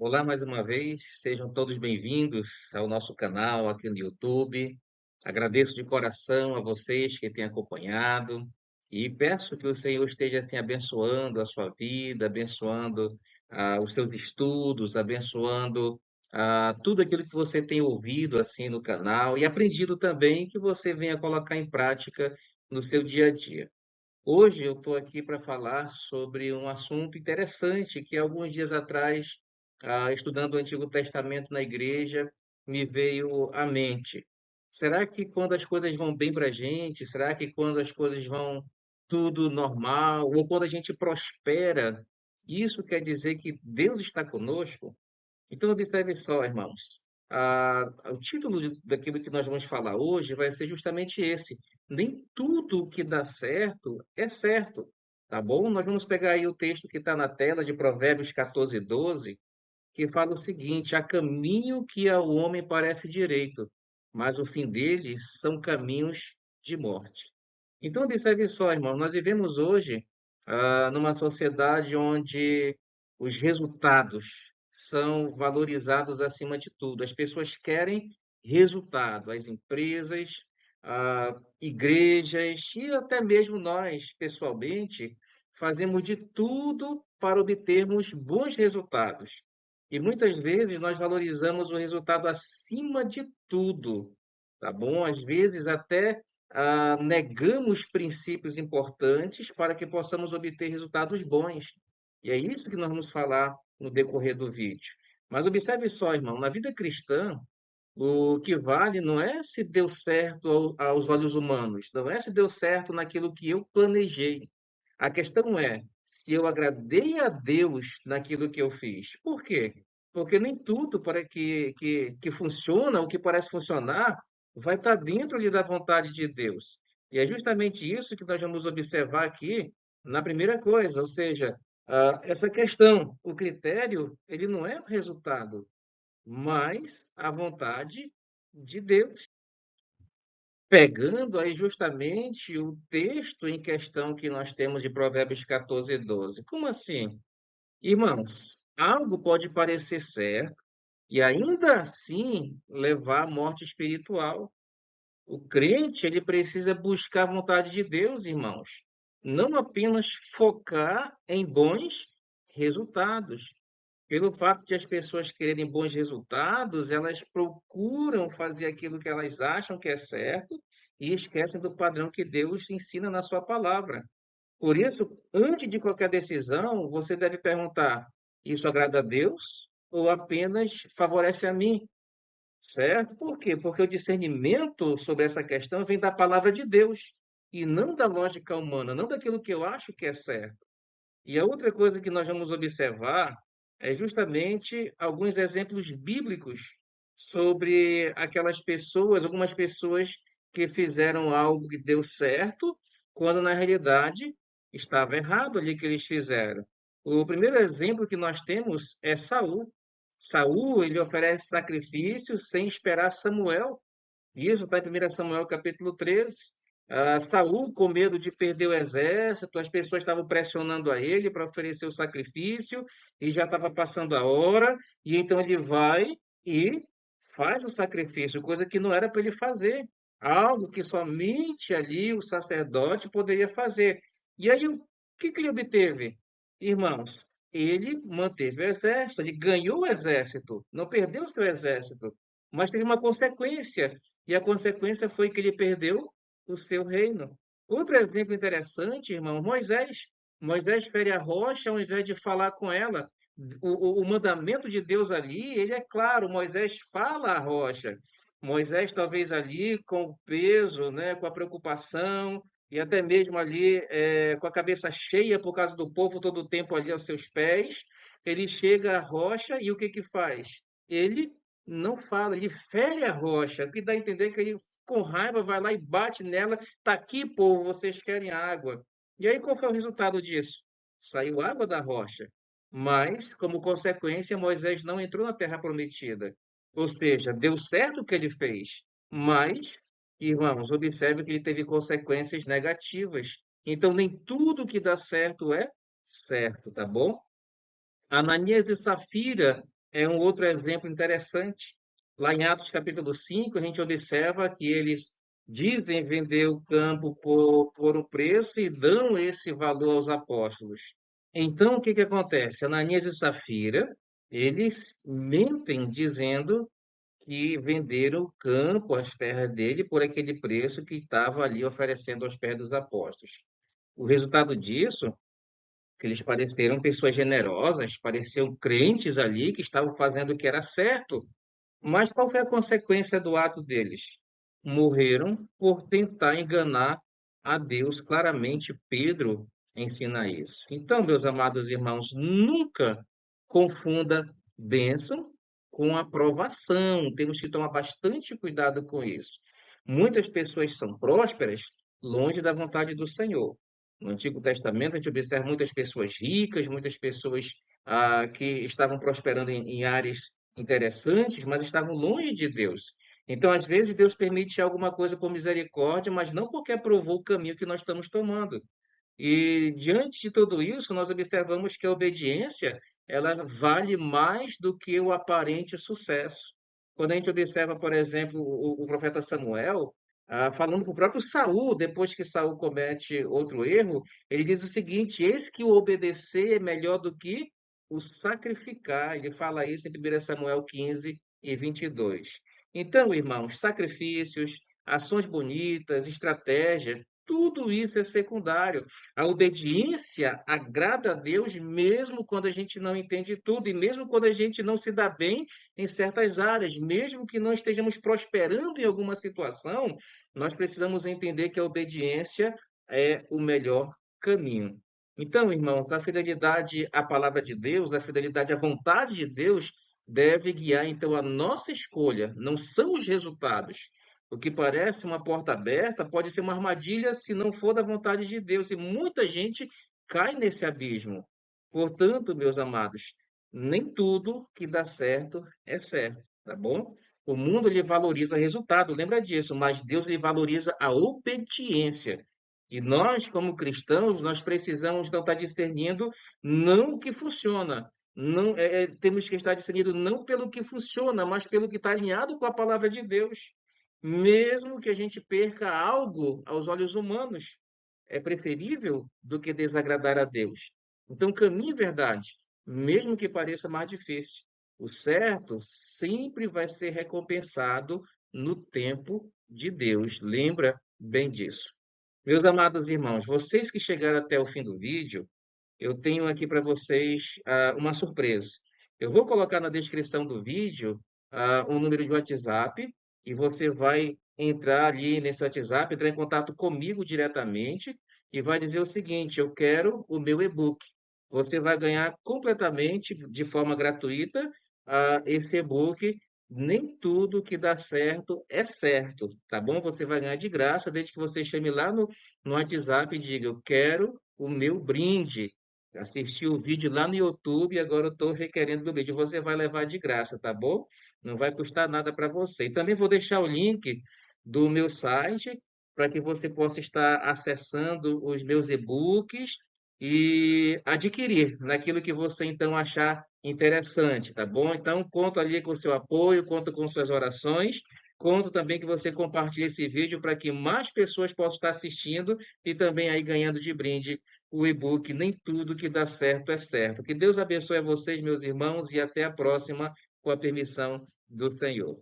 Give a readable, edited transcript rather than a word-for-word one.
Olá mais uma vez, sejam todos bem-vindos ao nosso canal aqui no YouTube. Agradeço de coração a vocês que têm acompanhado e peço que o Senhor esteja assim abençoando a sua vida, abençoando os seus estudos, abençoando tudo aquilo que você tem ouvido assim no canal e aprendido também que você venha colocar em prática no seu dia a dia. Hoje eu estou aqui para falar sobre um assunto interessante que alguns dias atrás, estudando o Antigo Testamento na igreja, me veio à mente. Será que quando as coisas vão bem para a gente, será que quando as coisas vão tudo normal, ou quando a gente prospera, isso quer dizer que Deus está conosco? Então, observe só, irmãos. O título daquilo que nós vamos falar hoje vai ser justamente esse. Nem tudo que dá certo é certo, tá bom? Nós vamos pegar aí o texto que está na tela de Provérbios 14:12, que fala o seguinte: há caminho que ao homem parece direito, mas o fim deles são caminhos de morte. Então, observe só, irmão, nós vivemos hoje numa sociedade onde os resultados são valorizados acima de tudo. As pessoas querem resultado, as empresas, igrejas e até mesmo nós, pessoalmente, fazemos de tudo para obtermos bons resultados. E muitas vezes nós valorizamos o resultado acima de tudo, tá bom? Às vezes até negamos princípios importantes para que possamos obter resultados bons. E é isso que nós vamos falar no decorrer do vídeo. Mas observe só, irmão, na vida cristã, o que vale não é se deu certo aos olhos humanos, não é se deu certo naquilo que eu planejei. A questão é se eu agradei a Deus naquilo que eu fiz. Por quê? Porque nem tudo para que funciona, o que parece funcionar, vai estar dentro ali da vontade de Deus. E é justamente isso que nós vamos observar aqui na primeira coisa, ou seja, essa questão, o critério, ele não é o resultado, mas a vontade de Deus. Pegando aí justamente o texto em questão que nós temos de Provérbios 14:12. Como assim? Irmãos, algo pode parecer certo e ainda assim levar à morte espiritual. O crente, ele precisa buscar a vontade de Deus, irmãos. Não apenas focar em bons resultados. Pelo fato de as pessoas quererem bons resultados, elas procuram fazer aquilo que elas acham que é certo e esquecem do padrão que Deus ensina na sua palavra. Por isso, antes de qualquer decisão, você deve perguntar: isso agrada a Deus ou apenas favorece a mim? Certo? Por quê? Porque o discernimento sobre essa questão vem da palavra de Deus e não da lógica humana, não daquilo que eu acho que é certo. E a outra coisa que nós vamos observar é justamente alguns exemplos bíblicos sobre aquelas pessoas, algumas pessoas que fizeram algo que deu certo, quando na realidade estava errado ali que eles fizeram. O primeiro exemplo que nós temos é Saul. Saul, ele oferece sacrifícios sem esperar Samuel. Isso está em 1 Samuel capítulo 13. Saul, com medo de perder o exército, as pessoas estavam pressionando a ele para oferecer o sacrifício e já estava passando a hora, e então ele vai e faz o sacrifício, coisa que não era para ele fazer, algo que somente ali o sacerdote poderia fazer. E aí o que ele obteve? Irmãos, ele manteve o exército, ele ganhou o exército, não perdeu o seu exército, mas teve uma consequência, e a consequência foi que ele perdeu o seu reino. Outro exemplo interessante, irmão, Moisés. Moisés fere a rocha ao invés de falar com ela. O mandamento de Deus ali, ele é claro, Moisés fala à rocha. Moisés talvez ali com o peso, né, com a preocupação e até mesmo ali com a cabeça cheia por causa do povo todo o tempo ali aos seus pés, ele chega à rocha e o que que faz? Ele não fala, ele fere a rocha, o que dá a entender que ele com raiva vai lá e bate nela, tá aqui, povo, vocês querem água. E aí qual foi o resultado disso? Saiu água da rocha. Mas, como consequência, Moisés não entrou na terra prometida. Ou seja, deu certo o que ele fez, mas, irmãos, observe que ele teve consequências negativas. Então, nem tudo que dá certo é certo, tá bom? Ananias e Safira é um outro exemplo interessante. Lá em Atos capítulo 5, a gente observa que eles dizem vender o campo por um preço e dão esse valor aos apóstolos. Então, o que que acontece? Ananias e Safira, eles mentem dizendo que venderam o campo, as terras dele, por aquele preço que estava ali oferecendo aos pés dos apóstolos. O resultado disso que eles pareceram pessoas generosas, pareciam crentes ali que estavam fazendo o que era certo, mas qual foi a consequência do ato deles? Morreram por tentar enganar a Deus. Claramente, Pedro ensina isso. Então, meus amados irmãos, nunca confunda bênção com aprovação. Temos que tomar bastante cuidado com isso. Muitas pessoas são prósperas longe da vontade do Senhor. No Antigo Testamento, a gente observa muitas pessoas ricas, muitas pessoas que estavam prosperando em áreas interessantes, mas estavam longe de Deus. Então, às vezes, Deus permite alguma coisa por misericórdia, mas não porque aprovou o caminho que nós estamos tomando. E diante de tudo isso, nós observamos que a obediência, ela vale mais do que o aparente sucesso. Quando a gente observa, por exemplo, o profeta Samuel, falando para o próprio Saul, depois que Saul comete outro erro, ele diz o seguinte: eis que o obedecer é melhor do que o sacrificar. Ele fala isso em 1 Samuel 15 e 22. Então, irmãos, sacrifícios, ações bonitas, estratégias, tudo isso é secundário. A obediência agrada a Deus mesmo quando a gente não entende tudo e mesmo quando a gente não se dá bem em certas áreas, mesmo que não estejamos prosperando em alguma situação, nós precisamos entender que a obediência é o melhor caminho. Então, irmãos, a fidelidade à palavra de Deus, a fidelidade à vontade de Deus deve guiar então a nossa escolha, não são os resultados. O que parece uma porta aberta pode ser uma armadilha se não for da vontade de Deus. E muita gente cai nesse abismo. Portanto, meus amados, nem tudo que dá certo é certo, tá bom? O mundo ele valoriza resultado, lembra disso, mas Deus ele valoriza a obediência. E nós, como cristãos, nós precisamos então estar discernindo não o que funciona, não temos que estar discernindo não pelo que funciona, mas pelo que está alinhado com a palavra de Deus. Mesmo que a gente perca algo aos olhos humanos, é preferível do que desagradar a Deus. Então, caminhe em verdade, mesmo que pareça mais difícil. O certo sempre vai ser recompensado no tempo de Deus. Lembra bem disso. Meus amados irmãos, vocês que chegaram até o fim do vídeo, eu tenho aqui para vocês uma surpresa. Eu vou colocar na descrição do vídeo um número de WhatsApp e você vai entrar ali nesse WhatsApp, entrar em contato comigo diretamente e vai dizer o seguinte: eu quero o meu e-book. Você vai ganhar completamente de forma gratuita esse e-book. Nem tudo que dá certo, tá bom? Você vai ganhar de graça, desde que você chame lá no WhatsApp e diga: eu quero o meu brinde. Assisti o vídeo lá no YouTube e agora eu estou requerendo meu vídeo. Você vai levar de graça, tá bom? Não vai custar nada para você. E também vou deixar o link do meu site para que você possa estar acessando os meus e-books e adquirir naquilo que você então achar interessante, tá bom? Então, conto ali com o seu apoio, conto com suas orações, conto também que você compartilhe esse vídeo para que mais pessoas possam estar assistindo e também aí ganhando de brinde o e-book Nem Tudo que Dá Certo é Certo. Que Deus abençoe a vocês, meus irmãos, e até a próxima, com a permissão do Senhor.